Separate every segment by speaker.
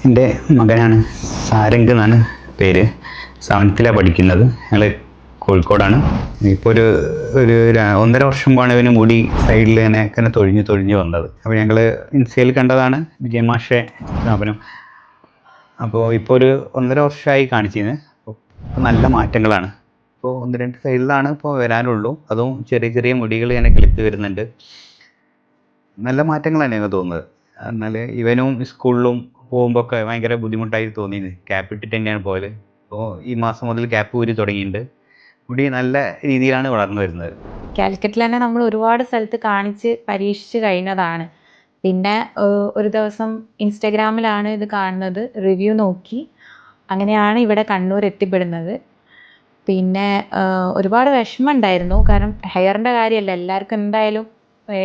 Speaker 1: എൻ്റെ മകനാണ്. സാരംഗ് എന്നാണ് പേര്. 7th പഠിക്കുന്നത്. ഞങ്ങൾ കോഴിക്കോടാണ്. ഇപ്പോൾ ഒരു 1.5 വർഷം മുമ്പാണ് ഇവന് മുടി സൈഡിൽ ഇങ്ങനെ തൊഴിഞ്ഞ് വന്നത്. അപ്പോൾ ഞങ്ങൾ ഇൻസ്റ്റയിൽ കണ്ടതാണ് വിജയൻ മാഷെ സ്ഥാപനം. അപ്പോൾ ഇപ്പോൾ ഒരു 1.5 വർഷമായി കാണിച്ചിരുന്നു. അപ്പോൾ നല്ല മാറ്റങ്ങളാണ്. ഇപ്പോൾ 1-2 സൈഡിലാണ് ഇപ്പോൾ വരാനുള്ളൂ. അതും ചെറിയ മുടികൾ ഇങ്ങനെ കിളിർത്ത് വരുന്നുണ്ട്. നല്ല മാറ്റങ്ങളാണ് ഞങ്ങൾക്ക് തോന്നുന്നത്. എന്നാൽ ഇവനും സ്കൂളിലും പോകുമ്പോൾ ഒക്കെ ഭയങ്കര ബുദ്ധിമുട്ടായി തോന്നിയത്. ക്യാപ്പ് ഇട്ടിട്ട് തന്നെയാണ് പോയത്. അപ്പോൾ ഈ മാസം മുതൽ ക്യാപ്പ് ഊരി തുടങ്ങിയിട്ടുണ്ട്. മുടി നല്ല രീതിയിലാണ് വളർന്നു വരുന്നത്.
Speaker 2: കാലിക്കറ്റിൽ തന്നെ നമ്മൾ ഒരുപാട് സ്ഥലത്ത് കാണിച്ച് പരീക്ഷിച്ച് കഴിഞ്ഞതാണ്. പിന്നെ ഒരു ദിവസം ഇൻസ്റ്റഗ്രാമിലാണ് ഇത് കാണുന്നത്, റിവ്യൂ നോക്കി അങ്ങനെയാണ് ഇവിടെ കണ്ണൂർ എത്തിപ്പെടുന്നത്. പിന്നെ ഒരുപാട് വിഷമം ഉണ്ടായിരുന്നു. കാരണം ഹെയറിൻ്റെ കാര്യമല്ല, എല്ലാവർക്കും എന്തായാലും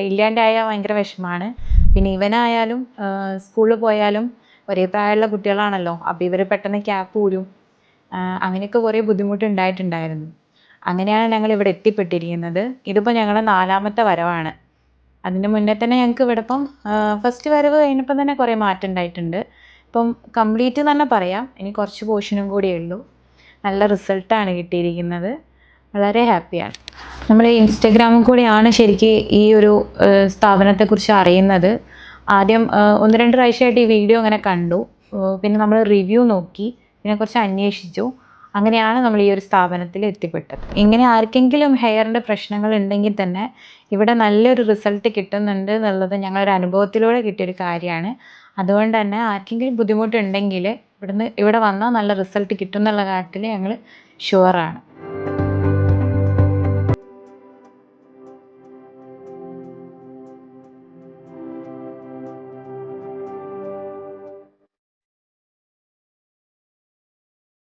Speaker 2: ഇല്ലാണ്ടായാൽ ഭയങ്കര വിഷമമാണ്. പിന്നെ ഇവനായാലും സ്കൂളിൽ പോയാലും ഒരേ പ്രായമുള്ള കുട്ടികളാണല്ലോ, അപ്പോൾ ഇവർ പെട്ടെന്ന് ക്യാപ്പ് ഊരും. അങ്ങനെയൊക്കെ കുറേ ബുദ്ധിമുട്ടുണ്ടായിട്ടുണ്ടായിരുന്നു. അങ്ങനെയാണ് ഞങ്ങൾ ഇവിടെ എത്തിപ്പെട്ടിരിക്കുന്നത്. ഇതിപ്പോൾ ഞങ്ങളുടെ 4ാമത്തെ വരവാണ്. അതിന് മുന്നേ തന്നെ ഞങ്ങൾക്ക് ഇവിടെ ഇപ്പം ഫസ്റ്റ് വരവ് കഴിഞ്ഞപ്പോൾ തന്നെ കുറേ മാറ്റം ഉണ്ടായിട്ടുണ്ട്. ഇപ്പം കംപ്ലീറ്റ് തന്നെ പറയാം, ഇനി കുറച്ച് പോർഷനും കൂടിയേ ഉള്ളൂ. നല്ല റിസൾട്ടാണ് കിട്ടിയിരിക്കുന്നത്. വളരെ ഹാപ്പിയാണ്. നമ്മൾ ഇൻസ്റ്റഗ്രാമിൽ കൂടെയാണ് ശരിക്കും ഈ ഒരു സ്ഥാപനത്തെക്കുറിച്ച് അറിയുന്നത്. ആദ്യം 1-2 പ്രാവശ്യമായിട്ട് ഈ വീഡിയോ അങ്ങനെ കണ്ടു. പിന്നെ നമ്മൾ റിവ്യൂ നോക്കി, പിന്നെ കുറച്ച് അന്വേഷിച്ചു. അങ്ങനെയാണ് നമ്മൾ ഈ ഒരു സ്ഥാപനത്തിൽ എത്തിപ്പെട്ടത്. ഇങ്ങനെ ആർക്കെങ്കിലും ഹെയറിൻ്റെ പ്രശ്നങ്ങൾ ഉണ്ടെങ്കിൽ തന്നെ ഇവിടെ നല്ലൊരു റിസൾട്ട് കിട്ടുന്നുണ്ട് എന്നുള്ളത് ഞങ്ങളൊരു അനുഭവത്തിലൂടെ കിട്ടിയൊരു കാര്യമാണ്. അതുകൊണ്ട് തന്നെ ആർക്കെങ്കിലും ബുദ്ധിമുട്ടുണ്ടെങ്കിൽ ഇവിടെ വന്നാൽ നല്ല റിസൾട്ട് കിട്ടും എന്നുള്ള കാര്യത്തിൽ ഞങ്ങൾ ഷുവറാണ്.